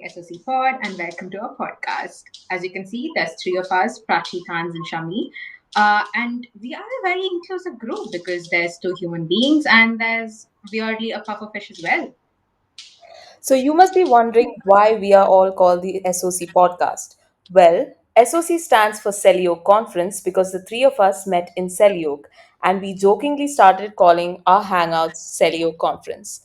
the SOC Pod, and welcome to our podcast. As you can see, there's three of us, Prachi, Thans, and Shammi. And we are a very inclusive group because there's two human beings and there's weirdly a pufferfish as well. So you must be wondering why we are all called the SOC podcast. Well, SOC stands for Celio Conference because the three of us met in Celioke and we jokingly started calling our hangouts Celio Conference.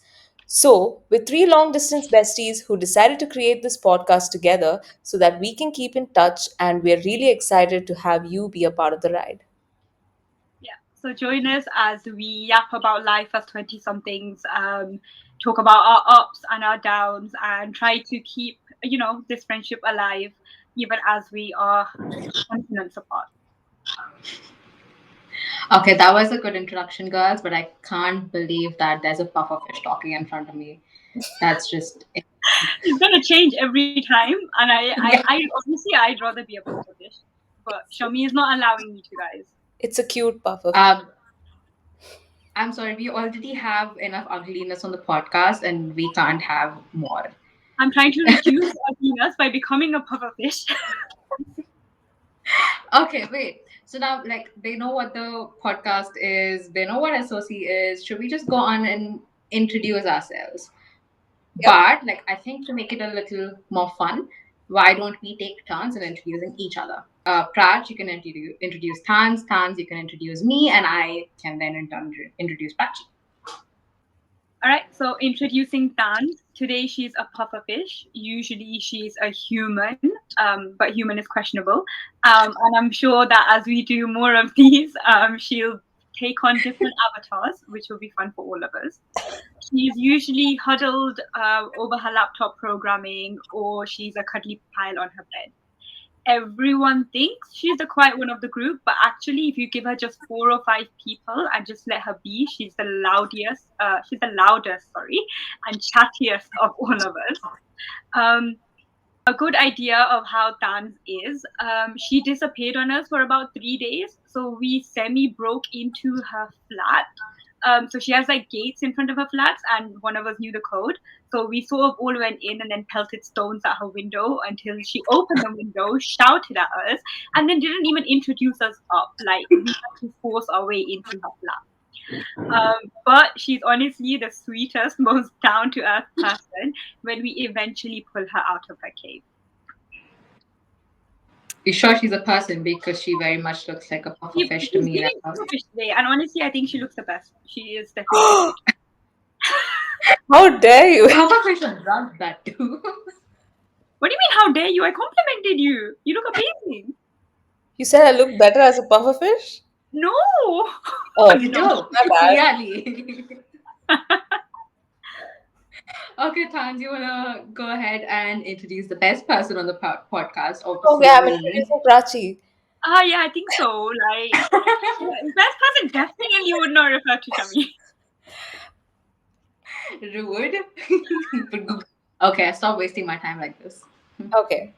So, with three long distance besties who decided to create this podcast together so that we can keep in touch, and we're really excited to have you be a part of the ride. Yeah. So join us as we yap about life as 20 somethings, talk about our ups and our downs, and try to keep, this friendship alive even as we are continents apart. Okay, that was a good introduction, girls, but I can't believe that there's a pufferfish talking in front of me. That's just. It's gonna change every time, and Yeah. I honestly I'd rather be a pufferfish, but Shami is not allowing me to, guys. It's a cute puffer. I'm sorry, we already have enough ugliness on the podcast and we can't have more. I'm trying to reduce ugliness by becoming a pufferfish. Okay, wait. So now, like, they know what the podcast is, they know what SOC is. Should we just go on and introduce ourselves? Yep. But, like, I think to make it a little more fun, why don't we take turns in introducing each other? Praj, you can introduce Thans. Thans, you can introduce me, and I can then in turn introduce Prachi. All right, so introducing Tan. Today she's a pufferfish. Usually she's a human, but human is questionable. And I'm sure that as we do more of these, she'll take on different avatars, which will be fun for all of us. She's usually huddled over her laptop programming, or she's a cuddly pile on her bed. Everyone thinks she's the quiet one of the group, but actually, if you give her just 4 or 5 people and just let her be, she's the loudest. She's the loudest, sorry, and chattiest of all of us. A good idea of how Tans is. She disappeared on us for about 3 days, so we semi broke into her flat. So she has like gates in front of her flats, and one of us knew the code. So we sort of all went in and then pelted stones at her window until she opened the window, shouted at us, and then didn't even introduce us up. Like we had to force our way into her flat. But she's honestly the sweetest, most down to earth person when we eventually pull her out of her cave. You sure she's a person because she very much looks like a pufferfish to She's me right giving now. pufferfish today, and honestly, I think she looks the best. She is definitely. How dare you? Pufferfish loves that too. What do you mean? How dare you? I complimented you. You look amazing. You said I look better as a pufferfish? No. Oh, You No. do, my bad. clearly. Okay, Tans, you wanna go ahead and introduce the best person on the podcast? Okay, Obviously, I'm me. introducing Prachi. Yeah, I think so. Like, best person definitely would not refer to Shami. Rude. Okay, stop wasting my time like this. Okay.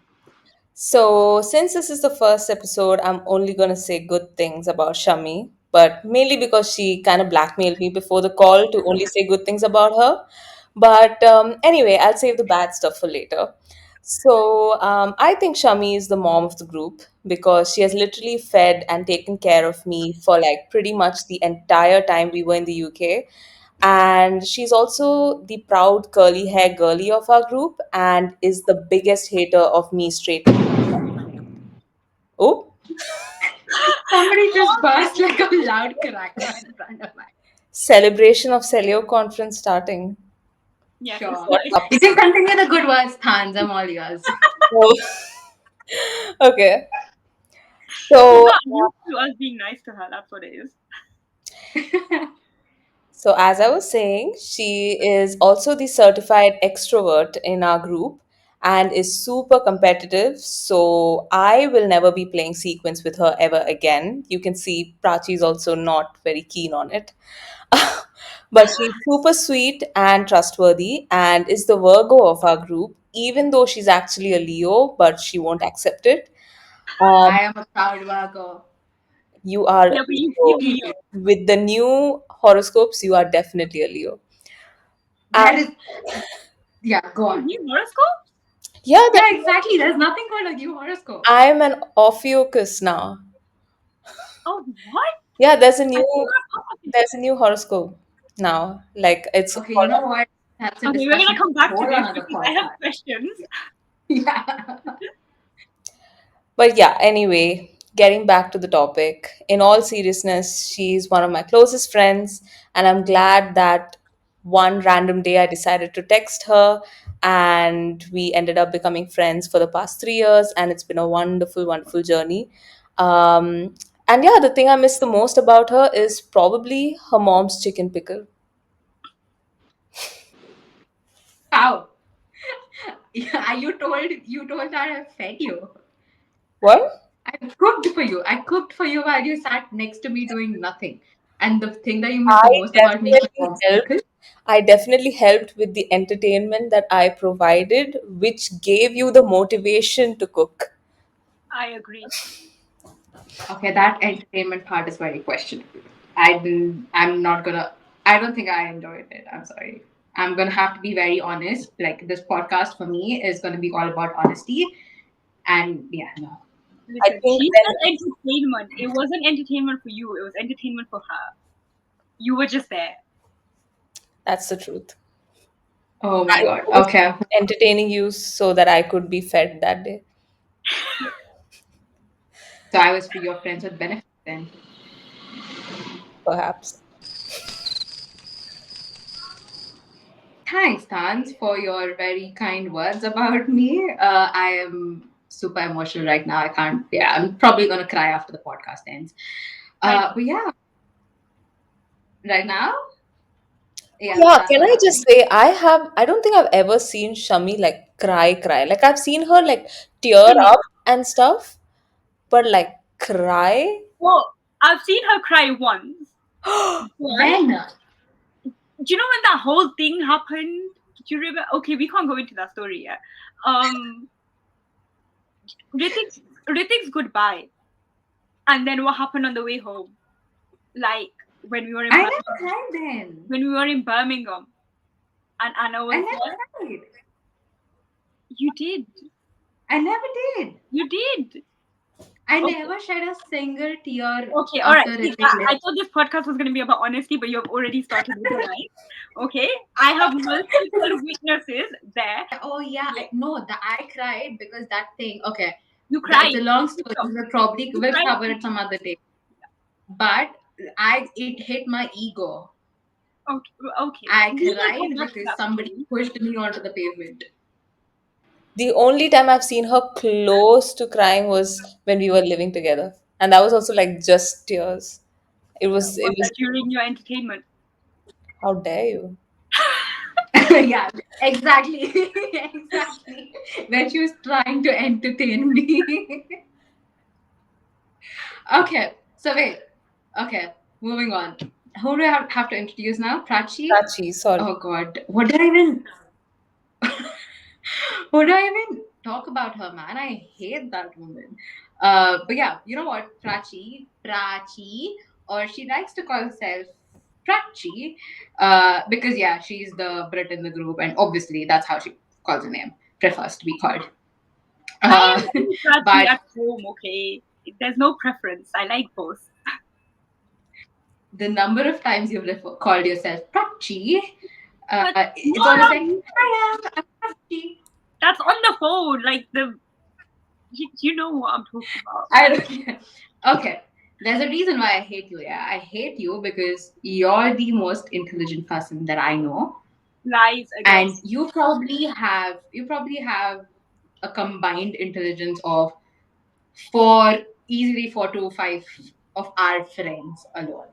So, since this is the first episode, I'm only going to say good things about Shammi, but mainly because she kind of blackmailed me before the call to only say good things about her. But anyway, I'll save the bad stuff for later. So, I think Shammi is the mom of the group because she has literally fed and taken care of me for like pretty much the entire time we were in the UK. And she's also the proud curly hair girly of our group and is the biggest hater of me straightening my hair. Oh, Somebody just burst like a loud cracker in front of me. celebration of Celio conference starting. Yes, Sure. What it's up? You can continue the good words, Thans. I'm all yours. Oh, okay. she's So, not used to us being nice to her. That's what it is. so as I was saying, she is also the certified extrovert in our group and is super competitive. So I will never be playing sequence with her ever again. You can see Prachi is also not very keen on it. But she's super sweet and trustworthy and is the Virgo of our group, even though she's actually a Leo, but she won't accept it. Um, I am a proud Virgo. you are a Yeah, but you Leo. keep Leo. With the new horoscopes, you are definitely a Leo. And That is, yeah, go Oh, on. new horoscope? Yeah, Yeah, exactly. There's nothing called a new horoscope. I'm an Ophiuchus now. Oh, what? Yeah, I think we're Pufferfish. there's a new horoscope now. Like it's Okay, you called. know what? That's a Okay, we're gonna discussion come for a back to whole this another because I have podcast. questions. Yeah. But yeah, anyway, getting back to the topic, in all seriousness, she's one of my closest friends, and I'm glad that one random day I decided to text her, and we ended up becoming friends for the past 3 years, and it's been a wonderful, wonderful journey. Um, and yeah, the thing I miss the most about her is probably her mom's chicken pickle. How? Yeah, you told that I fed you. What? I cooked for you. I cooked for you while you sat next to me doing nothing. And the thing that you miss the I most about me is my definitely mom's helped. pickle. I definitely helped with the entertainment that I provided, which gave you the motivation to cook. I agree. Okay, that entertainment part is very questionable. I'm not gonna. I don't think I enjoyed it. I'm sorry. I'm gonna have to be very honest. Like this podcast for me is gonna be all about honesty. And yeah, no. I Listen, think she then said entertainment. It wasn't entertainment for you. It was entertainment for her. You were just there. that's the truth. Oh my I god. was Okay. entertaining you so that I could be fed that day, So I was for your friends with benefits then. perhaps. Thanks, Tans, for your very kind words about me. I am super emotional right now. I can't. Yeah, I'm probably gonna cry after the podcast ends. Right. But yeah, right now, yeah, Yeah, that's can what I just happened. say I don't think I've ever seen Shami like cry. Like I've seen her like tear Same here. up and stuff, but like cry? Well, I've seen her cry once, but When? do you know when that whole thing happened? Do you remember? Okay, we can't go into that story yet. Um, Ritik's goodbye, and then what happened on the way home? Like when we were in I never Birmingham, cried then. and Anna I was never there. cried. You did. I never did. You did. I Okay. never shed a single tear Okay, all right. after See, Ritik I left. thought this podcast was going to be about honesty, but you've already started with the lie. Okay, I have multiple witnesses there. Oh yeah, Yeah, no, I cried because that thing. Okay, you that's cried. a long story. You We'll cried. cover it some other day. But it hit my ego. Okay, okay. I We will come cried back to because that somebody story. pushed me onto the pavement. The only time I've seen her close to crying was when we were living together. And that was also like just tears. It Was was, that during your entertainment? how dare you? Yeah, exactly. Exactly. When she was trying to entertain me. Okay, so wait. Okay, moving on. Who do I have to introduce now? Prachi? Prachi, sorry. Oh god. What did I even What do I even talk about her, man? I hate that woman. But yeah, you know what? Prachi, or she likes to call herself Prachi, because yeah, she's the Brit in the group, and obviously that's how she calls her name. Prefers to be called. I Uh, am team Prachi but at home. Okay, there's no preference. I like both. the number of times you've called yourself Prachi, But it's not always on like, here. hi, I'm Prachi. That's on the phone. Like you know what I'm talking about. I don't. Okay, there's a reason why I hate you. Yeah, I hate you because you're the most intelligent person that I know, Lies again. and you probably have a combined intelligence of easily 4 to 5 of our friends alone,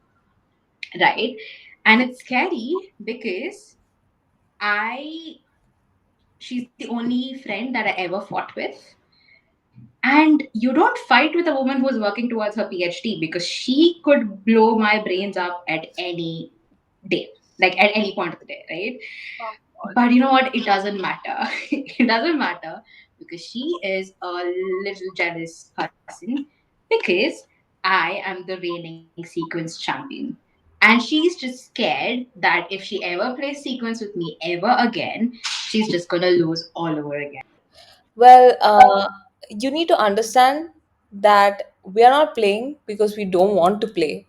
right? And it's scary because I she's the only friend that I ever fought with. And you don't fight with a woman who's working towards her PhD because she could blow my brains up at any day, like at any point of the day, right? Oh God. But you know what? It doesn't matter. It doesn't matter because she is a little jealous person because I am the reigning sequence champion. And she's just scared that if she ever plays sequence with me ever again, she's just gonna lose all over again. Well, you need to understand that we are not playing because we don't want to play,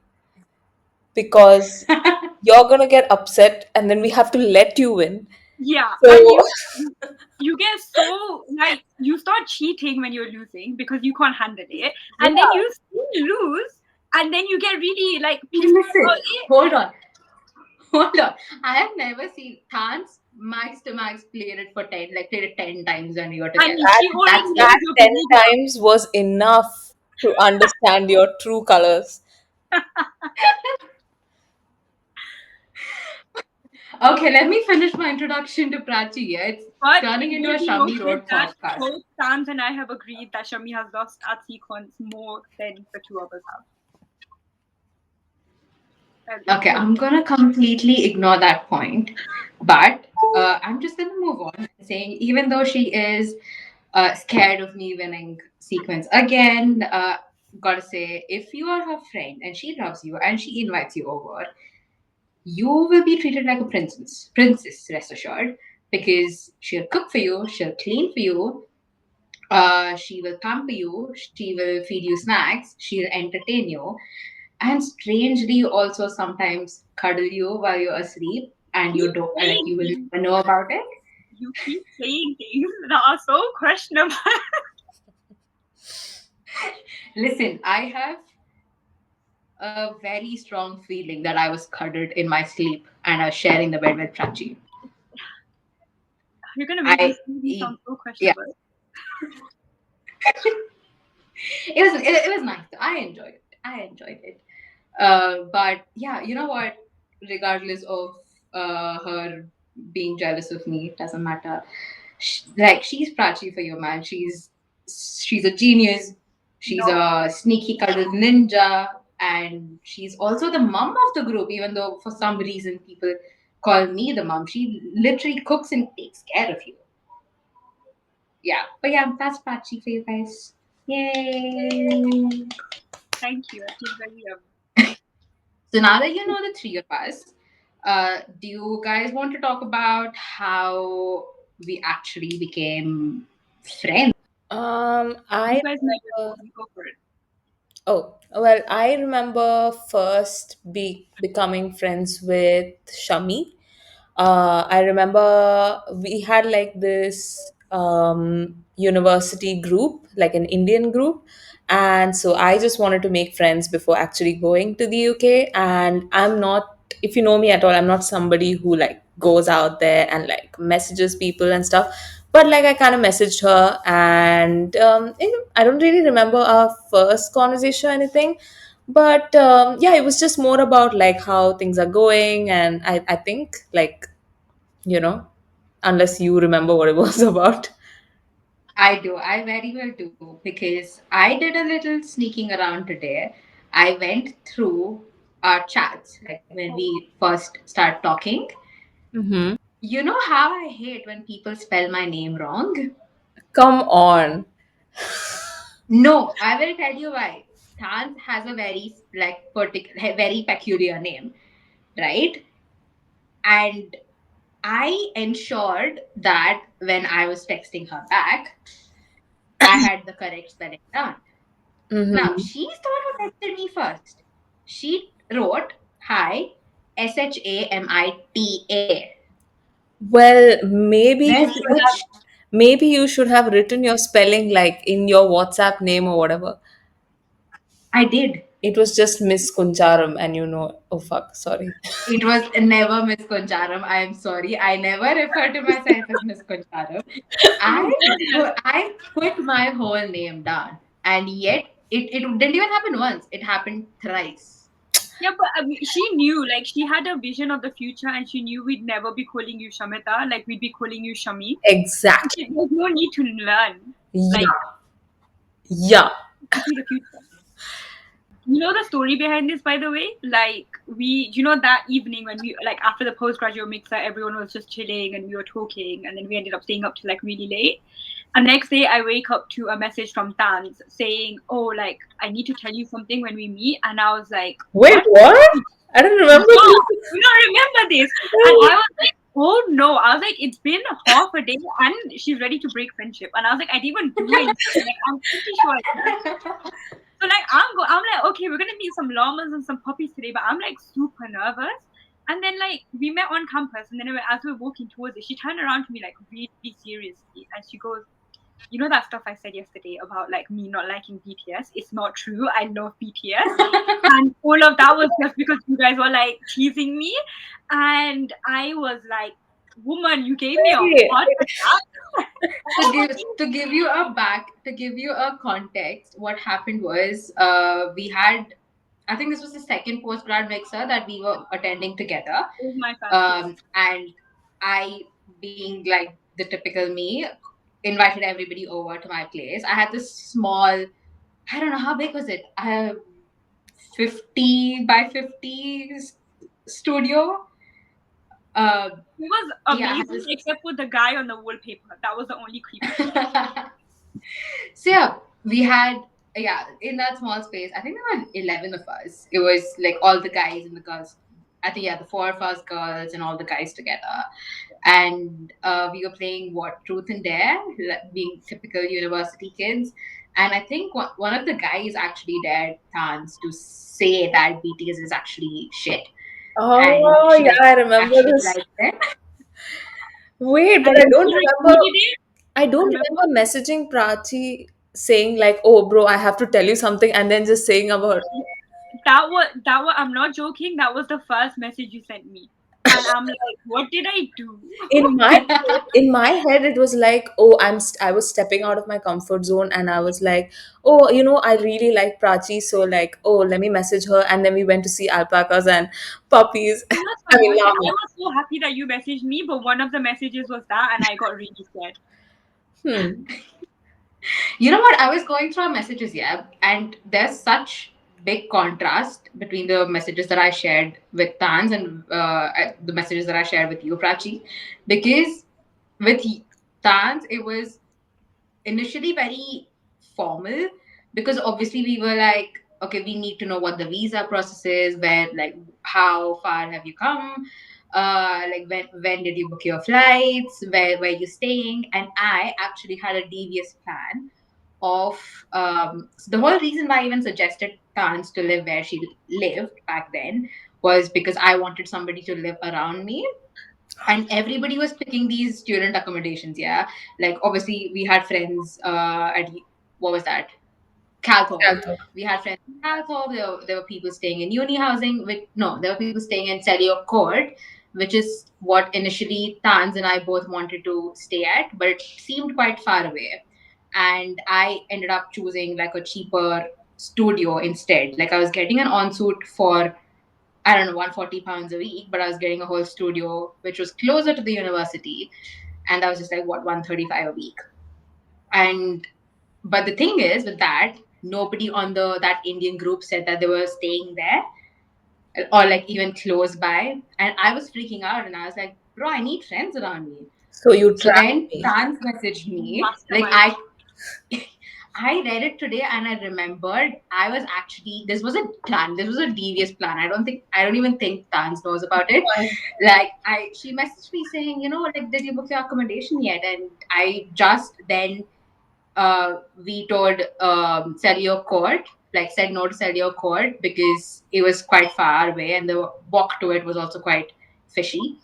because you're gonna get upset and then we have to let you win. Yeah, So, and you get so like you start cheating when you're losing because you can't handle it, and then yeah. you still lose, and then you get really like pissed about Listen, it. hold on, hold on. I have never seen Thans max to max played it for 10, like played it 10 times when we were And together. she already That's That knows it. your 10 behavior. times was enough to understand your true colors. Okay, let me finish my introduction to Prachi. Yeah, it's But turning it into will a be Shammi noted Road that podcast. both Tams and I have agreed that Shammi has lost at sequence more than the two of us have. It's Okay, I'm gonna completely ignore that point, but I'm just gonna move on and saying even though she is scared of me winning sequence again, gotta say if you are her friend and she loves you and she invites you over, you will be treated like a princess. Princess, rest assured, because she'll cook for you, she'll clean for you, she will pamper you, she will feed you snacks, she'll entertain you, and strangely also sometimes cuddle you while you're asleep and keep you don't like saying you will things. never know about it. You keep saying things that are so questionable. Listen, I have a very strong feeling that I was cuddled in my sleep and I was sharing the bed with Prachi. You're gonna make me I say these sound so yeah, questionable. it was nice. I enjoyed it. I enjoyed it. But yeah, you know what? Regardless of her being jealous of me, it doesn't matter. Like she's Prachi for you, man. She's a genius. She's No, a sneaky cuddle ninja, and she's also the mom of the group. Even though for some reason people call me the mom, she literally cooks and takes care of you. Yeah, but yeah, that's Prachi for you guys. Yay! thank you. I feel very So now that you know the three of us, do you guys want to talk about how we actually became friends? you I guys know the remember. story. Go for it. Oh, well, I remember first becoming friends with Shami. I remember we had like this university group, like an Indian group. And so I just wanted to make friends before actually going to the UK. And I'm not, if you know me at all, I'm not somebody who like goes out there and like messages people and stuff. But like I kind of messaged her, and I don't really remember our first conversation or anything. But yeah, it was just more about like how things are going, and I think like, you know, unless you remember what it was about. I do. I very well do because I did a little sneaking around today. I went through our chats, like when we first start talking. Mm-hmm. You know how I hate when people spell my name wrong? Come on. No, I will tell you why. Tans has a very like particular, very peculiar name, right? And I ensured that when I was texting her back, I had the correct spelling down. Now, Mm-hmm. she's the one who texted me first. She wrote, Hi, Shamita. Well, maybe you should have Which maybe you should have written your spelling like in your WhatsApp name or whatever. I did. It was just Miss Kuncharam, and you know, oh fuck, sorry. It was never Miss Koncharam. I am sorry. I never refer to myself as Miss Koncharam. You journalist. I put my whole name down, and yet it didn't even happen once. It happened thrice. Yeah, but she knew, like, she had a vision of the future, and she knew we'd never be calling you Shamita, like, we'd be calling you Shami. Exactly. There's no need to learn, like, Yeah. Yeah. to see the future. You know the story behind this, by the way? Like, you know, that evening when we, like, after the postgraduate mixer, everyone was just chilling and we were talking, and then we ended up staying up till, like, really late. And next day, I wake up to a message from Tans saying, oh, like, I need to tell you something when we meet. And I was like, Wait, what? what? I don't remember Yeah, this. you don't remember this. And I was like, Oh no, I was like, it's been half a day and she's ready to break friendship. And I was like, I didn't even do anything. Like, I'm pretty sure I did. So like I'm like, okay, we're gonna meet some llamas and some puppies today, but I'm like super nervous. And then like we met on campus, and then as we were walking towards it, she turned around to me like really seriously, and she goes, "You know that stuff I said yesterday about like me not liking BTS? It's not true. I love BTS." And all of that was just because you guys were like teasing me, and I was like, "Woman, you gave me a Wait, heart attack." to Oh my give to give you a back to give you a context, what happened was we had, I think this was the second post grad mixer that we were attending together. it was my first, yes. And I, being like the typical me, invited everybody over to my place. I had this small, I don't know how big was it, 50 by 50 studio. uh It was yeah, I had amazing, this. except for the guy on the wallpaper. That was the only creepy thing. So yeah, we had, yeah, in that small space, I think there were 11 of us. It was like all the guys and the girls. I think, yeah, the four of us girls and all the guys together. And we were playing what, Truth and Dare, like, being typical university kids. And I think one of the guys actually dared Tans to say that BTS is actually shit. And oh she yeah, like I remember actually this. liked it. Wait, but And then she recorded it. I don't Remember remember messaging Prachi saying like, "Oh, bro, I have to tell you something," and then just saying about. that was I'm not joking. That was the first message you sent me, and I'm like, what did I do? In my in my head, it was like, "Oh, I was stepping out of my comfort zone," and I was like, "Oh, I really like Prachi, so like, oh, let me message her," and then we went to see alpacas and puppies. It was I mean, fantastic. I llama. was so happy that you messaged me, but one of the messages was that, and I got really scared. Hmm. You know what? I was going through our messages, yeah, and there's such big contrast between the messages that I shared with Tans and the messages that I shared with you, Prachi, because with Tans, it was initially very formal, because obviously we were like, okay, we need to know what the visa process is, where, like, how far have you come, like when did you book your flights, where you staying. And I actually had a devious plan of, so the whole reason why I even suggested Tans to live where she lived back then was because I wanted somebody to live around me. And everybody was picking these student accommodations, yeah. Like, obviously we had friends at, what was that, Calthorpe. Caltech. We had friends in Calthorpe. There were people staying in uni housing. No, there were people staying in Celio Court, which is what initially Tans and I both wanted to stay at, but it seemed quite far away. And I ended up choosing like a cheaper studio instead. Like, I was getting an ensuite for, I don't know, 140 pounds a week, but I was getting a whole studio which was closer to the university. And that was just like, what, 135 a week. And but the thing is, with that, nobody on the that Indian group said that they were staying there or like even close by. And I was freaking out, and I was like, bro, I need friends around me. So you So trapped then me. Tans messaged me. Like, Mastermind. I read it today and I remembered I was actually, this was a plan. This was a devious plan. I don't even think Tans knows about it. Why? Like, she messaged me saying, like, did you book your accommodation yet? And I just then vetoed Celio Court, like said no to Celio Court, because it was quite far away and the walk to it was also quite fishy.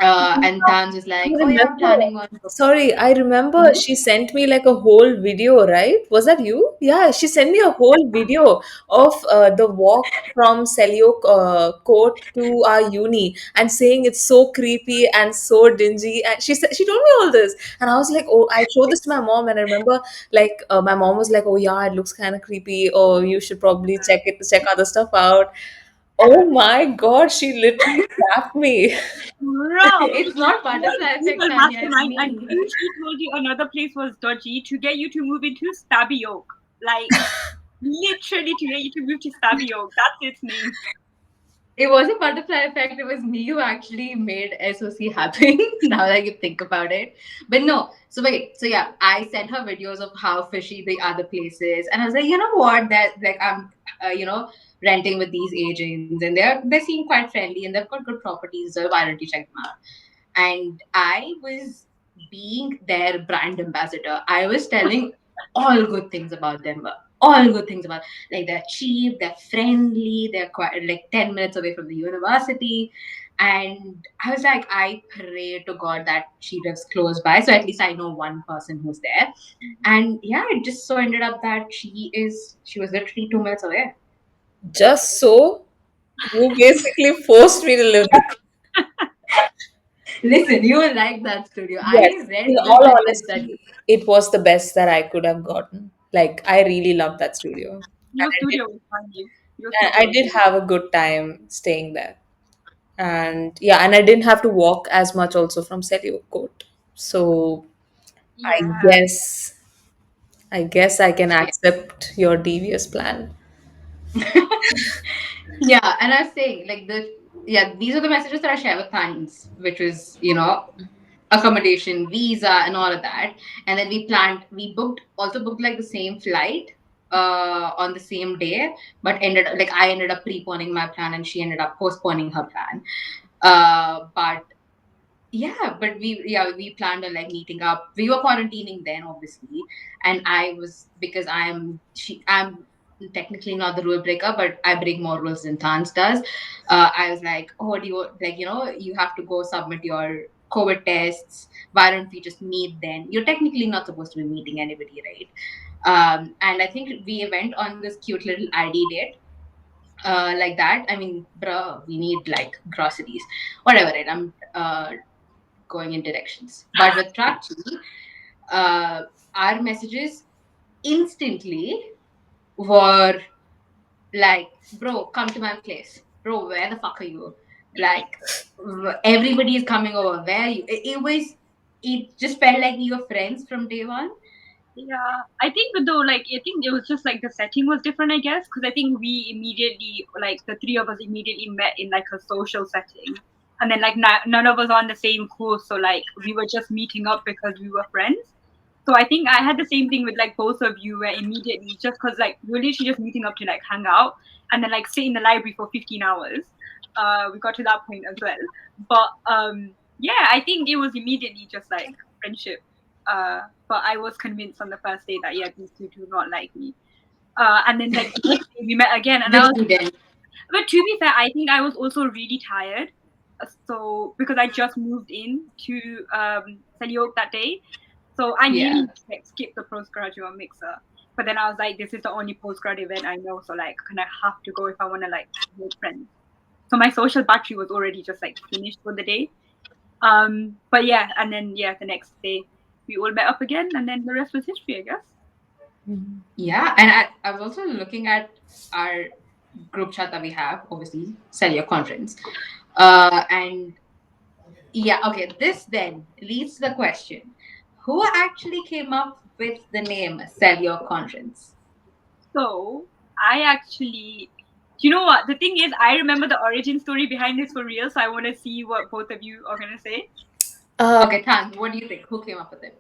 And Tans is I like, oh yeah, I'm remember. planning on. Sorry, I remember Mhm. she sent me like a whole video, right? Was that you? Yeah, she sent me a whole video of the walk from Celio Court to our uni and saying it's so creepy and so dingy. And she said she told me all this, and I was like, oh, I showed this to my mom, and I remember like my mom was like, oh yeah, it looks kind of creepy. Oh, you should probably check other stuff out. Oh my God, she literally trapped me. Bro, It's not what butterfly effect, evil Tanya, it's mastermind. And me. who she told you another place was dodgy to get you to move into Stabby Oak. Like, literally to get you to move to Stabby Oak. That's its name. It was a butterfly effect. It was me who actually made SOC happen. Now that you think about it. But no. So wait. So yeah, I sent her videos of how fishy the other place is, and I was like, you know what? That, like, I'm, renting with these agents, and they seem quite friendly, and they've got good properties. So why don't you check them out? and I was being their brand ambassador. I was telling all good things about them, all good things about, like, they're cheap, they're friendly, they're quite like 10 minutes away from the university. And I was like, I pray to God that she lives close by, so at least I know one person who's there. And yeah, it just so ended up that she was literally 2 minutes away. Just so you basically forced me to live there. Listen, you will like that studio. I Yes, in read the all message that honesty, it was the best that I could have gotten. Like, I really loved that studio. Your studio was funny. Your And studio I was did really have a good time staying there. And yeah, and I didn't have to walk as much also from Selio Court. So I yeah. guess I guess I can accept your devious plan. yeah, and I was saying, like, these are the messages that I share with Thanis, which was, accommodation, visa, and all of that. And then also booked like the same flight on the same day, but I ended up preponing my plan and she ended up postponing her plan. But yeah, but we planned on like meeting up. We were quarantining then, obviously, and I was because I'm technically not the rule breaker, but I break more rules than Tans does. I was like, oh, do you like you have to go submit your COVID tests. Why don't we just meet then? You're technically not supposed to be meeting anybody, right? And I think we went on this cute little ID date like that. I mean, bruh, we need like groceries, whatever. Right? I'm going in directions. But with Prachi, uh, our messages instantly were like, bro, come to my place. Bro, where the fuck are you? Like, everybody is coming over. Where are you? It just felt like we were friends from day one. Yeah, I think though, like, I think it was just like the setting was different, I guess, because I think like, the three of us immediately met in like a social setting, and then like none of us on the same course, so like we were just meeting up because we were friends. So I think I had the same thing with like both of you, where immediately just because like we were literally just meeting up to like hang out and then like sit in the library for 15 hours. We got to that point as well, but yeah, I think it was immediately just like friendship. But I was convinced on the first day that yeah, these two do not like me. And then like the next day we met again, and I Which was. we didn't. But to be fair, I think I was also really tired. So because I just moved in to Selyoke that day, so I Yeah. nearly like skipped the postgraduate mixer. But then I was like, this is the only postgrad event I know, so like, can I have to go if I want to like make friends? So my social battery was already just like finished for the day. But yeah, and then yeah, the next day we all met up again, and then the rest was history, I guess. Mhm. Yeah. And I was also looking at our group chat that we have, obviously, sell your conference. And yeah, okay. This then leads to the question: who actually came up with the name "Sell Your Conscience"? So I actually, do you know what? The thing is, I remember the origin story behind this for real, so I want to see what both of you are gonna say. Uh, Okay, Tan, what do you think? Who came up with it?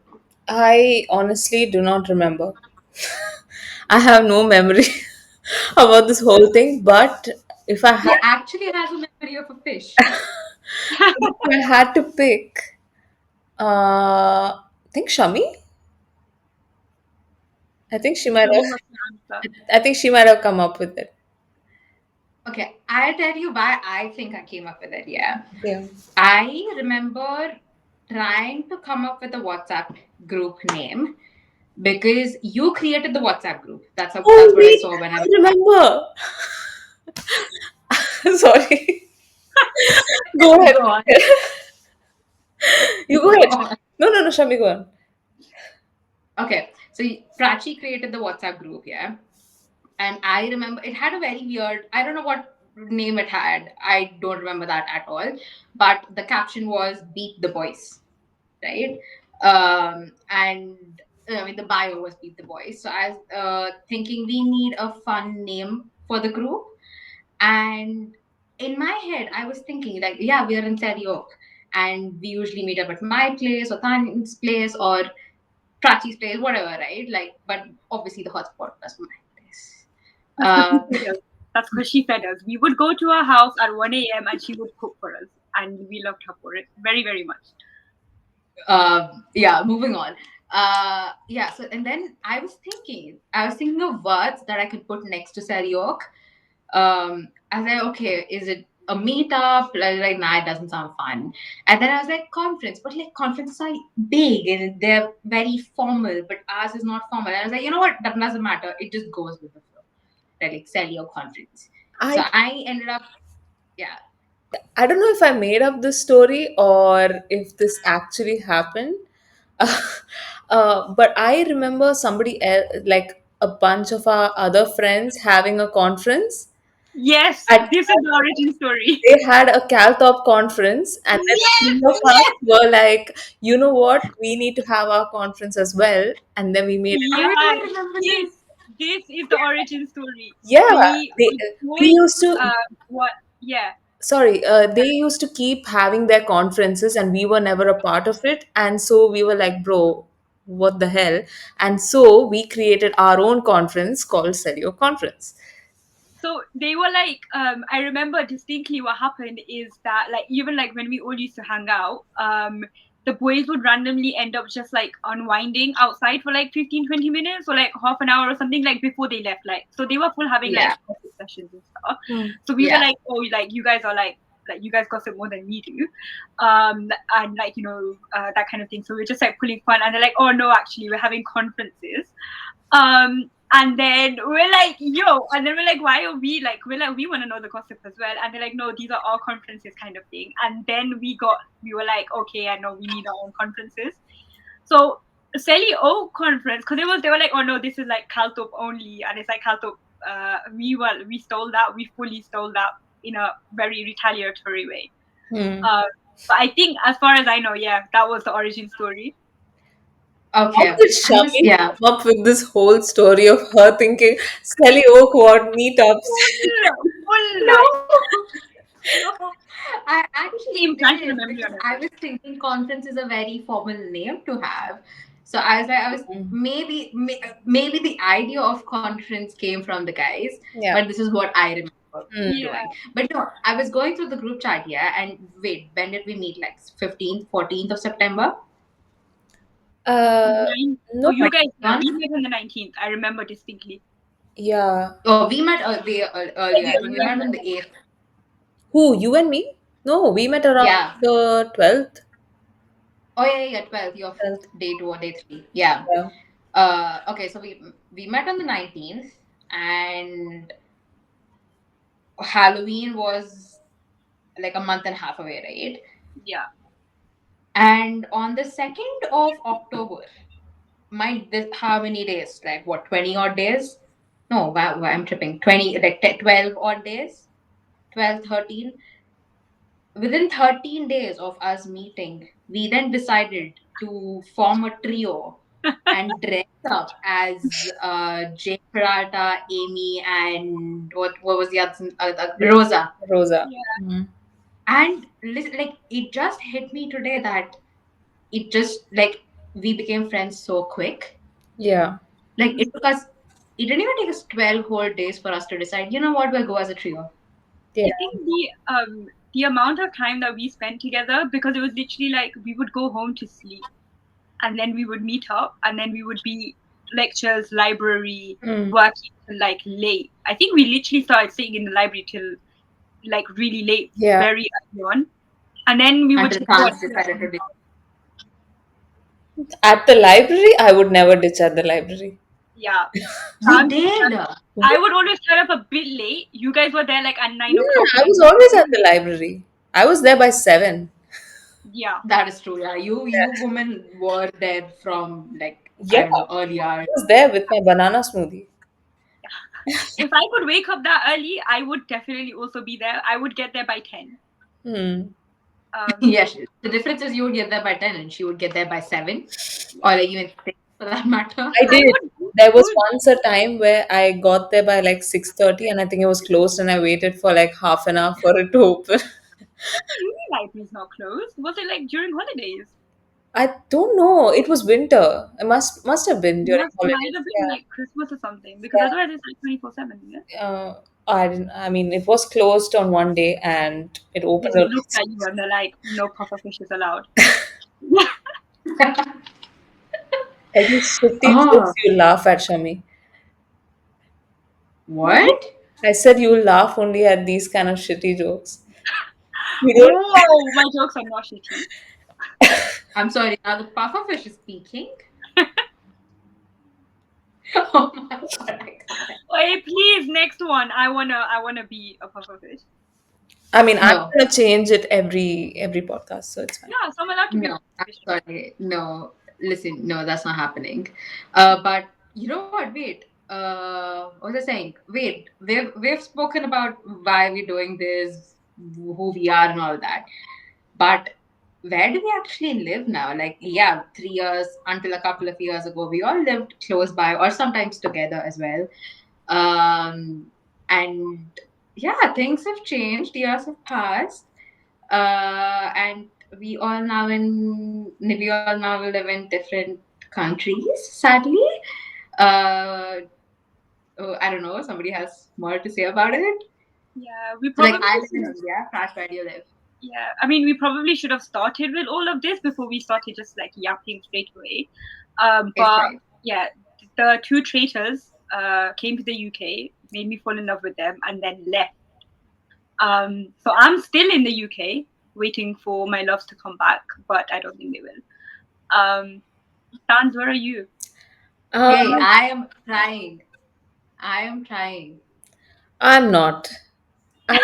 I honestly do not remember. I have no memory about this whole thing, but if I He had actually has a memory of a fish. if I had to pick, I think Shami. I think she might Show me have. what's the answer. I think she might have come up with it. Okay, I'll tell you why I think I came up with it. Yeah, Yeah. I remember trying to come up with a WhatsApp group name because you created the WhatsApp group. That's Oh what I wait, saw when I I was. remember. Sorry. Go ahead. Go on. You go Go ahead. on. No, no, no, Shami, go on. Okay, so Prachi created the WhatsApp group, yeah. And I remember it had a very weird, I don't know what name it had. I don't remember that at all. But the caption was "Beat the Boys," right? And I mean, the bio was "Beat the Boys." So I was thinking we need a fun name for the group. And in my head, I was thinking, like, yeah, we are in Oak, and we usually meet up at my place or Tan's place or Prachi's place, whatever, right? Like, but obviously the hotspot was my place. That's because she fed us. That's because she fed us. We would go to her house at 1 a.m. and she would cook for us. and we loved her for it very, very much. Yeah, moving on. Yeah, so and then I was thinking of words that I could put next to Seriok. I was like, okay, is it a meetup? Like, nah, it doesn't sound fun. And then I was like, conference, but like conferences are big and they're very formal, but ours is not formal. And I was like, you know what? That doesn't matter. It just goes with the flow. Like Seriok conference. So I I ended up, yeah, I don't know if I made up this story or if this actually happened. But I remember somebody else, like a bunch of our other friends, having a conference. Yes, At this is the origin story. they had a Caltop conference, and then the yes, three of us were like, you know what, we need to have our conference as well, and then we made it. I Yeah, remember this. this is the origin story. Yeah, We we told used to. what? Yeah. Sorry, they used to keep having their conferences, and we were never a part of it. And so we were like, bro, what the hell? And so we created our own conference called Celio Conference. So they were like, I remember distinctly what happened is that like even like when we all used to hang out, the boys would randomly end up just like unwinding outside for like 15, 20 minutes or like half an hour or something like before they left. Like so they were full having like Yeah, gossip sessions and stuff. Hmm. So we were yeah. like, oh, like you guys are like you guys gossip more than we do, and like that kind of thing. So we're just like pulling fun, and they're like, oh no, actually we're having conferences. And then we're like, yo, and then we're like, why are we like, we're like, we want to know the gossip as well. And they're like, no, these are all conferences kind of thing. And then we were like, okay, I know we need our own conferences. So Sally O conference, because they were like, oh no, this is like Caltop only, and it's like Caltop. We stole that, we fully stole that in a very retaliatory way. Hmm. Uh, but I think, as far as I know, yeah, that was the origin story. How Okay. did I was, Shammi yeah. come up with this whole story of her thinking Sally Oak want meetups? Full No, like no. I actually implanted a did memory because on her I head. was thinking conference is a very formal name to have. So I was like, Hmm. maybe the idea of conference came from the guys, Yeah. but this is what I remember Hmm. Yeah. doing. But no, I was going through the group chat, yeah, and wait, when did we meet? Like 15th, 14th of September? Uh, Oh, no. you guys, yeah, 21? we met on the 19th. I remember distinctly. Yeah. Oh, we met earlier. I think we Earlier. met on the 8th. Who? You and me? No, we met around Yeah. the 12th. Oh yeah, 12th, your 12th. day 2 or day 3. Yeah. Yeah. Okay, so we met on the 19th, and Halloween was like a month and a half away, right? Yeah. And on the 2nd of October, mind this, how many days? Like what, 20 odd days? No, wow, I'm tripping. 20, like 12 odd days? 12, 13. Within 13 days of us meeting, we then decided to form a trio and dress up as Jay Parata, Amy, and what was the other, Rosa. Rosa. Yeah. Hmm. And listen, like it just hit me today that it just like we became friends so quick. Yeah. Like it took us, it didn't even take us 12 whole days for us to decide, you know what, we'll go as a trio. Yeah. I think the amount of time that we spent together, because it was literally like we would go home to sleep and then we would meet up and then we would be lectures, library, Hmm. working till like late. I think we literally started sitting in the library till like really late, Yeah. very early on. And then we would Until just go Tans and decided to do. At the library, I would never ditch at the library. yeah. You did. I would always turn up a bit late. You guys were there like at 9 o'clock. Yeah, I was always at the library. I was there by 7. Yeah. That is true. Yeah, you women were there from like Yeah, I don't know I earlier. was there with my banana smoothie. If I could wake up that early, I would definitely also be there. I would get there by 10. Hmm. Um, Yes, the difference is you would get there by 10 and she would get there by 7, yeah. or like even 6 for that matter. I I did. would There was do once a time where I got there by like 6:30 and I think it was closed and I waited for like half an hour for it to open. uni libraries not closed. Was it like during holidays? I don't know. It was winter. It must have been during Might holidays. have been Yeah. like Christmas or something because Yeah. otherwise it's like 24/7. Yeah. I didn't. I mean, it was closed on one day and it They opened just on. looked at you and they're like, no pufferfish is allowed. Any shitty Oh, jokes you laugh at, Shami? what? I said you laugh only at these kind of shitty jokes. You don't. Oh, my jokes are not shitty. I'm sorry, now the pufferfish is speaking. Oh my god, I can't. Hey, please, next one. I wanna be a pufferfish. I mean, I'm No, gonna change it every podcast, so it's fine. Yeah, so I'm allowed to be a no, I'm pufferfish. sorry. No, listen, no, that's not happening. But you know what? Wait. What was I saying? Wait, we've spoken about why we're doing this, who we are, and all that. But where do we actually live now? Like, yeah, 3 years until a couple of years ago, we all lived close by, or sometimes together as well. And yeah, things have changed. Years have passed, and we all now live in different countries. Sadly, uh, I don't know. Somebody has more to say about it. Yeah, we So, like, probably I live should in have. India. Crash, where do you live? Yeah, I mean, we probably should have started with all of this before we started just like yapping straight away. It's But fine. yeah, the two traitors came to the UK, made me fall in love with them, and then left. So I'm still in the UK, waiting for my loves to come back, but I don't think they will. Dans, where are you? Hey, Um, I am trying. I am trying. I'm not. I'm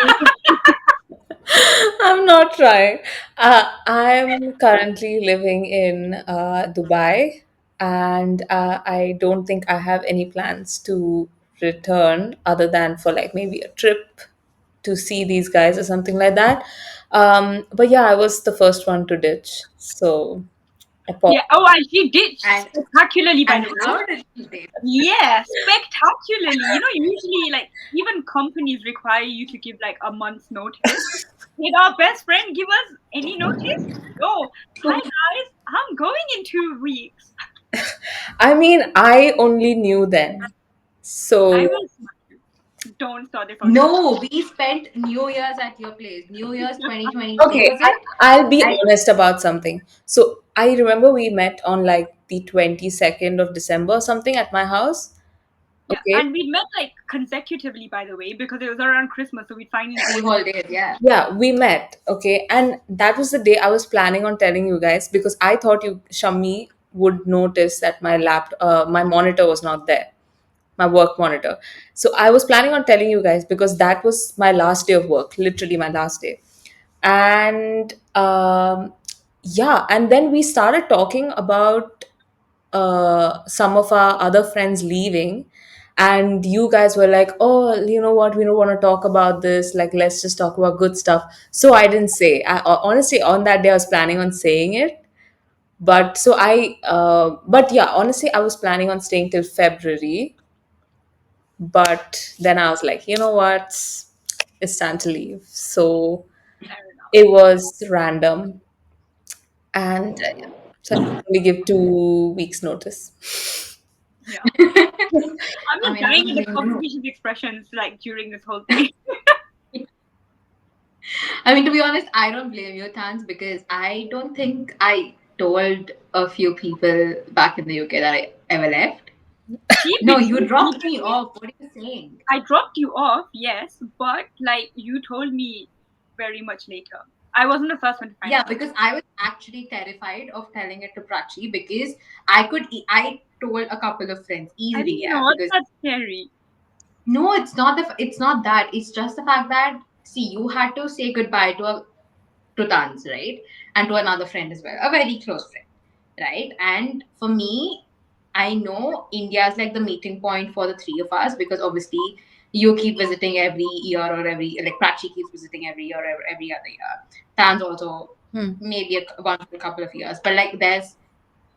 I'm not trying. I'm currently living in Dubai, and I don't think I have any plans to return other than for like maybe a trip to see these guys or something like that. But yeah, I was the first one to ditch, so I Yeah. paused. Oh, and she ditched And spectacularly, by and the way. how did you date? Yeah, spectacularly. You know, usually like even companies require you to give like a month's notice. Did our best friend give us any notice? Oh, hi guys, I'm going in 2 weeks. I mean, I only knew then, I so will don't start this on me. No, we spent New Year's at your place. New Year's 2023 okay, was it? I'll be I honest about something. So I remember we met on like the 22nd of December or something at my house. Yeah, Okay. and we met like consecutively, by the way, because it was around Christmas, so we finally all. three whole days, yeah. Yeah, we met. Okay. And that was the day I was planning on telling you guys because I thought you, Shammi, would notice that my monitor was not there, my work monitor. So I was planning on telling you guys because that was my last day of work, literally my last day. And yeah, and then we started talking about some of our other friends leaving, and you guys were like, oh, you know what, we don't want to talk about this, like let's just talk about good stuff. So I didn't say. Honestly, on that day I was planning on saying it, but but yeah, honestly I was planning on staying till February, but then I was like, you know what, it's time to leave. So Fair enough. it was random, and yeah, so I could only give 2 weeks notice. Yeah, I'm I just mean, I dying don't at the blame you. conversation's expressions like during this whole thing. I mean, to be honest, I don't blame you, Tans, because I don't think I told a few people back in the UK that I ever left. Deep No, between you me, dropped by me the way. off. What are you saying? I dropped you off, yes, but like you told me very much later. I wasn't the first one to find Yeah, out. because I was actually terrified of telling it to Prachi because I told a couple of friends I easily, didn't yeah, know because that's scary. no, it's not that. It's just the fact that see, you had to say goodbye to Tans, right? And to another friend as well, a very close friend, right? And for me, I know India is like the meeting point for the three of us because obviously you keep visiting every year or every like Prachi keeps visiting every year or every other year. Tans also Hmm. maybe once in a couple of years, but like there's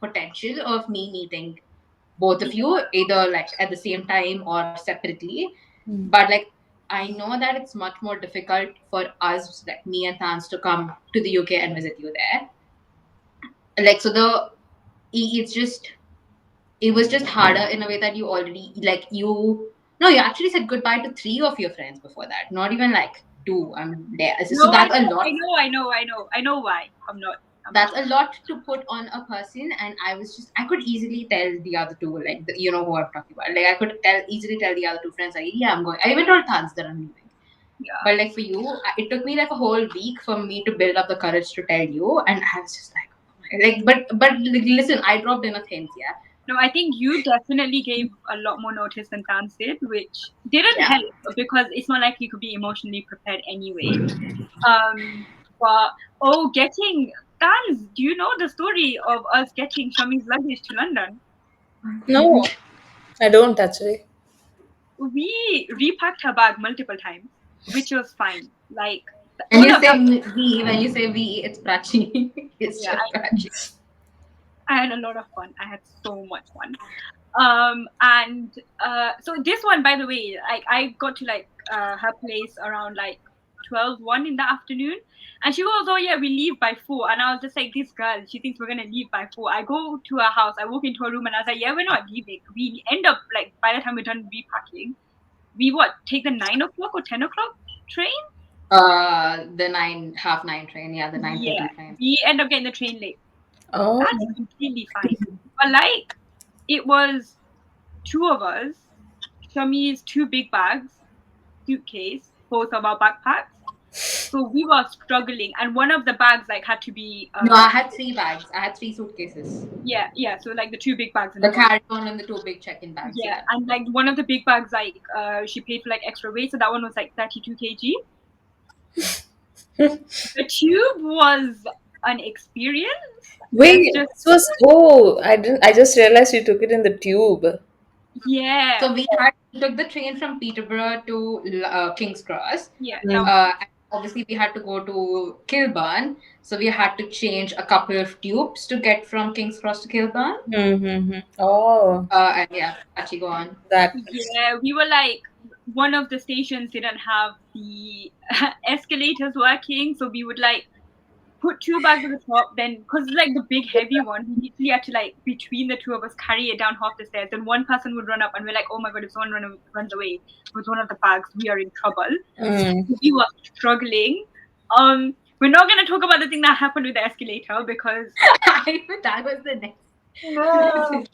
potential of me meeting both of you either like at the same time or separately, Hmm. but like I know that it's much more difficult for us, like me and Thans, to come to the UK and visit you there. Like so it's just it was just harder in a way that you already like No, you actually said goodbye to three of your friends before that. Not even like two. I'm there. So No, I that's a know, I lot. know, I know, I know, I know why. I'm not That's a lying. lot to put on a person, and I could easily tell the other two, like you know who I'm talking about. Like I could easily tell the other two friends, like yeah, I'm going. I even told Tans that I'm leaving. Yeah. But like for you, it took me like a whole week for me to build up the courage to tell you, and I was just like, oh my- like, but like, listen, I dropped enough hints, yeah, No, I think you definitely gave a lot more notice than Tans did, which didn't yeah. help because it's not like you could be emotionally prepared anyway. Um, but oh, getting Tans, do you know the story of us getting Shami's luggage to London? No, I don't actually. We repacked her bag multiple times, which was fine. Like And all you of say that. we when you say we, it's Prachi. It's Yeah, just Prachi. I had a lot of fun. I had so much fun. And so this one, by the way, like I got to like her place around like 12:01 in the afternoon, and she goes, oh yeah, we leave by 4. And I was just like, this girl, she thinks we're gonna leave by 4. I go to her house, I walk into her room, and I was like, yeah, we're not leaving. We end up like, by the time we're done repacking, we what, take the 9 o'clock or 10 o'clock train. The nine half nine train, yeah, the 9:30 Yeah, train. we end up getting the train late. Oh, That's completely fine. But like, it was two of us, Shami's two big bags, suitcase, both of our backpacks. So we were struggling, and one of the bags like had to be No, I had three bags. I had three suitcases. yeah. So like the two big bags in The the front. carry-on and the two big check-in bags. Yeah, Yeah. and like one of the big bags, like she paid for like extra weight, so that one was like 32 kg. The tube was an experience. Let's wait, just this was. Oh, I didn't. I just realized you took it in the tube. yeah So we took the train from Peterborough to King's Cross. yeah that Mm. was And obviously we had to go to Kilburn, so we had to change a couple of tubes to get from King's Cross to Kilburn. Mm-hmm. Oh, And yeah, actually go on. that. yeah. We were like, one of the stations didn't have the escalators working, so we would like put two bags at the top, then because like the big heavy one, we literally had to like between the two of us carry it down half the stairs. Then one person would run up, and we're like, oh my god, if someone runs away with one of the bags, we are in trouble. Mm. We were struggling. We're not gonna talk about the thing that happened with the escalator because I knew that was the next. no,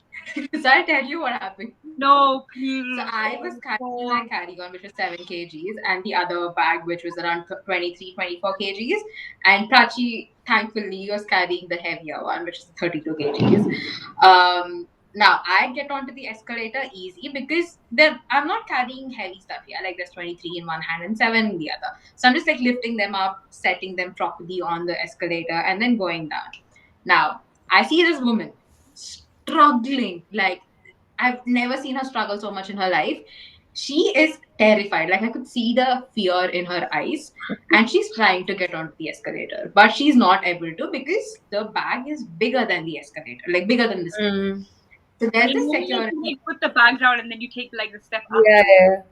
So I'll tell you what happened. no, So please. I was Oh carrying my God. carry-on, which was 7 kgs, and the other bag, which was around 23, 24 kgs. And Prachi, thankfully, was carrying the heavier one, which is 32 kgs. Now, I get onto the escalator easy because I'm not carrying heavy stuff here. Like there's 23 in one hand and 7 in the other. So I'm just like lifting them up, setting them properly on the escalator, and then going down. Now, I see this woman struggling like I've never seen her struggle so much in her life. She is terrified. Like I could see the fear in her eyes. And she's trying to get onto the escalator. But she's not able to because the bag is bigger than the escalator, like bigger than the step. Mm. So there's You this know, like security. you put the bag down and then you take like the step Yeah, afterwards. yeah.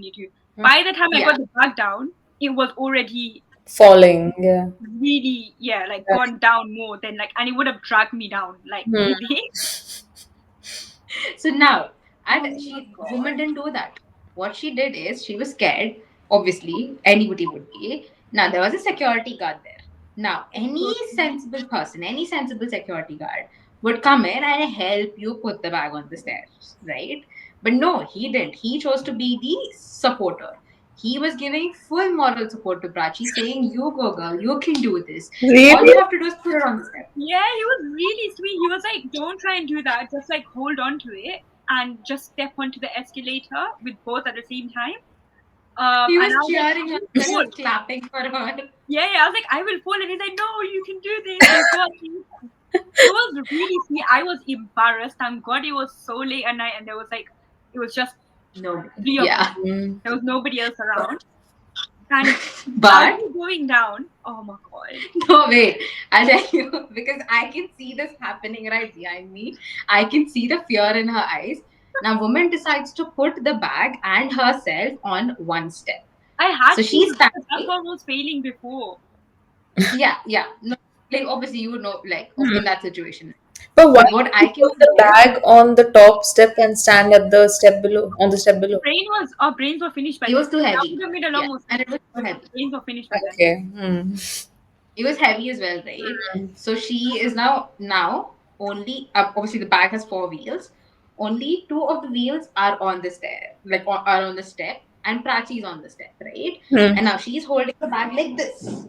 You do. Mm. By the time I Yeah. got the bag down, it was already Falling. Yeah. really, yeah, like Right. gone down more than like, and it would have dragged me down like Hmm. with it. So now, Oh and my she god. woman didn't do that. What she did is she was scared. Obviously, anybody would be. Now there was a security guard there. Now, any sensible person, any sensible security guard would come in and help you put the bag on the stairs, right? But no, he didn't. He chose to be the supporter. He was giving full moral support to Prachi, saying, "You go, girl. You can do this. All Really? you have to do is put it on the step." Yeah, he was really sweet. He was like, don't try and do that. Just like hold on to it and just step onto the escalator with both at the same time. He And was I was like, I cheering her will and he fall. was clapping for her. Yeah, I was like, I will fall. And he's like, no, you can do this. You got this. It was really sweet. I was embarrassed. Thank God it was so late at night and there was like, it was just No. three of us. Yeah. Mm. There was nobody else around. And as But we were going down, oh my God. no, wait. I'll tell you because I can see this happening right behind me. I can see the fear in her eyes. Now, woman decides to put the bag and herself on one step. I had So to she's because that's standing. what was failing before. Yeah, yeah. No, like obviously you would know, like in that situation. But why But did what you I can put the see is, bag on the top step and stand at the step below, on the step below? Brain was our brains were finished by it then. was too That heavy. would have made a lot Yeah, more and sense. it was too But heavy. brains were finished by then. Okay. Hmm. It was heavy as well, right? So she is now only obviously the bag has four wheels. Only two of the wheels are on the stair, like are on the step, and Prachi is on the step, right? Hmm. And now she's holding the bag like this,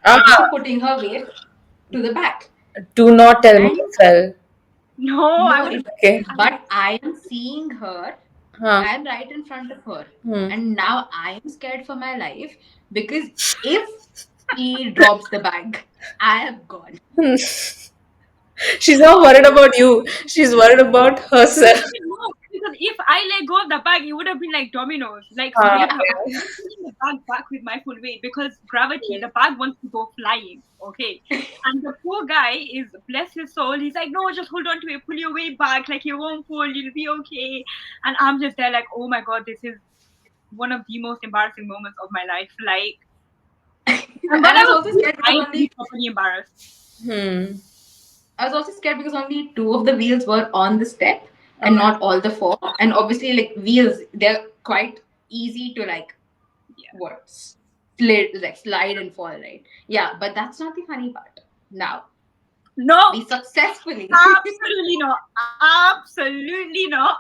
Ah, and putting her weight to the back. do not tell me And you fell. No, I no, would have. Okay. but I am seeing her. Huh. I am right in front of her, Hmm. and now I am scared for my life because if she drops the bag, I am gone. She's not worried about you. She's worried about herself. No, because if I let go of the bag, it would have been like dominoes. Like Ah, forget Yeah. her. I'm putting the bag back with my full weight because gravity, the bag wants to go flying. Okay. And the poor guy is, bless his soul, he's like, no, just hold on to it, pull your weight back, like you won't fall, you'll be okay. And I'm just there like, oh my god, this is one of the most embarrassing moments of my life. Like, And but I I was was also too scared because tired to be only properly embarrassed. hmm. I was also scared because only two of the wheels were on the step and Okay. not all the four. And obviously, like wheels, they're quite easy to like Yeah. what slide and fall, right? Yeah, but that's not the funny part. Now No, we successfully absolutely not. Absolutely not.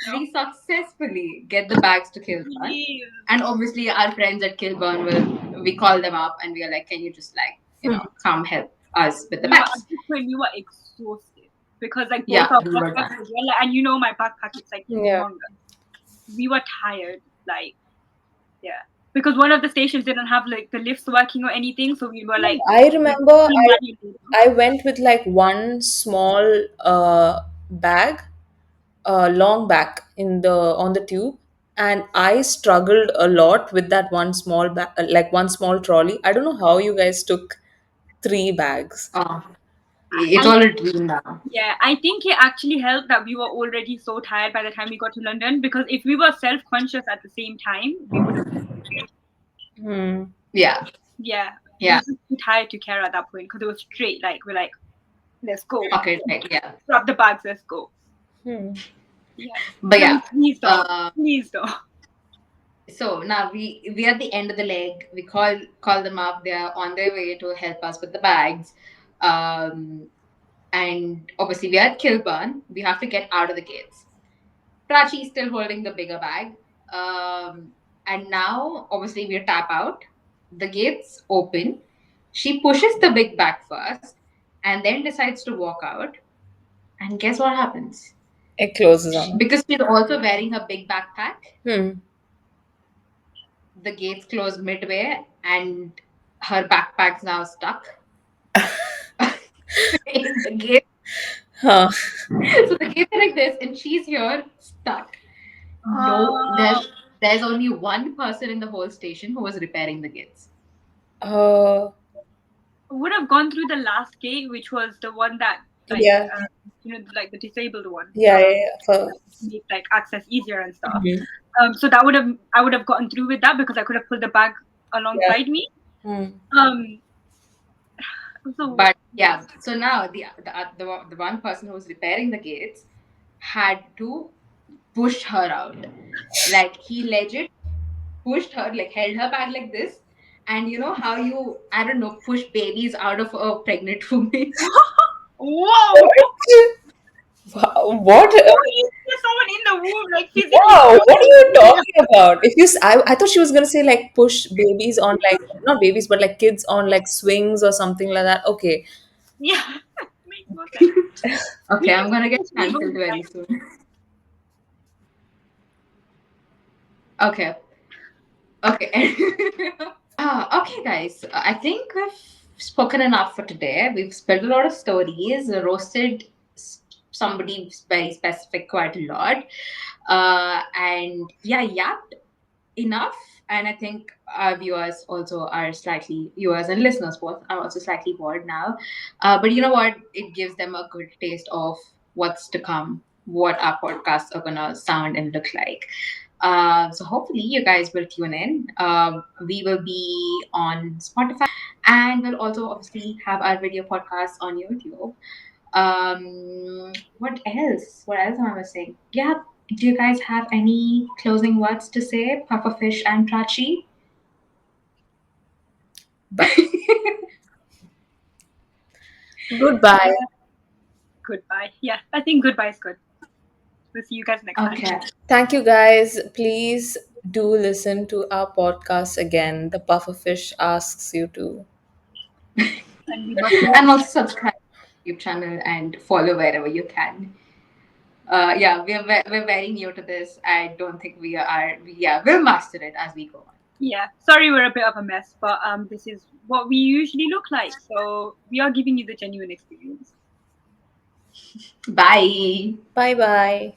No. we successfully get the bags to Kilburn. Please. And obviously our friends at Kilburn will we call them up and we are like, can you just like, Hmm. come help us with the We were bags? at this point we were exhausted because like both Yeah, our we were backpacks done. were there, like, and you know my backpack is like Yeah. humongous. We were tired, like yeah, because one of the stations didn't have like the lifts working or anything, so we were like I remember manually. I went with like one small bag, long back in the on the tube, and I struggled a lot with that one small bag, like one small trolley. I don't know how you guys took three bags. Oh, it's I all a dream now. Yeah, I think it actually helped that we were already so tired by the time we got to London because if we were self conscious at the same time, we would have. Hmm. Yeah, Yeah, we yeah. were just too tired to care at that point because it was straight. Like we're like, let's go, Okay, right, yeah. grab the bags, let's go. Hmm. Yeah, But Shami, yeah, please don't, uh, please don't. so now we are at the end of the leg. We call them up. They are on their way to help us with the bags. Um, and obviously we are at Kilburn. We have to get out of the gates. Prachi is still holding the bigger bag. And now obviously we tap out. The gates open. She pushes the big bag first, and then decides to walk out. And guess what happens? It closes on. Because she's also wearing a big backpack, Hmm. the gates close midway and her backpack's now stuck in the gate. Huh. So the gates are like this and she's here stuck. No, Uh, there's only one person in the whole station who was repairing the gates. Uh. would have gone through the last gate, which was the one that like Yeah. like the disabled one, Yeah. Yeah. Yeah. For. make like access easier and stuff. Mhm. So that would have I would have gotten through with that because I could have pulled the bag Yeah. alongside me. Hmm. Um, so But yeah, so now the one person who was repairing the gates had to push her out. Like he legit pushed her, like held her back like this. And you know how you, I don't know, push babies out of a pregnant woman? whoa, What? What? there's someone in the womb like physically Wow, what are you pushing. talking about? If you, I thought she was gonna say like push babies on like not babies but like kids on like swings or something like that. Okay, Yeah, makes no sense. Okay, We I'm gonna get just cancelled very soon. Okay, okay. Okay, guys. I think we've spoken enough for today. We've spilled a lot of stories, roasted somebody very specific quite a lot, and yeah, yapped enough. And I think our viewers also are slightly, viewers and listeners both are also slightly bored now. But you know what? It gives them a good taste of what's to come, what our podcasts are gonna sound and look like. So hopefully you guys will tune in. We will be on Spotify and we'll also obviously have our video podcast on YouTube. What else? What else am I missing? Yeah. Do you guys have any closing words to say, Pufferfish and Prachi? Bye. Goodbye. Goodbye. Yeah, I think goodbye is good. We'll see you guys next time. Okay. Thank you guys. Please do listen to our podcast again. The pufferfish asks you to. And we must And watch. also subscribe to our YouTube channel and follow wherever you can. Yeah, we're very new to this. I don't think we are. Yeah, we'll master it as we go on. Yeah, sorry we're a bit of a mess, but this is what we usually look like. So we are giving you the genuine experience. Bye. Bye bye.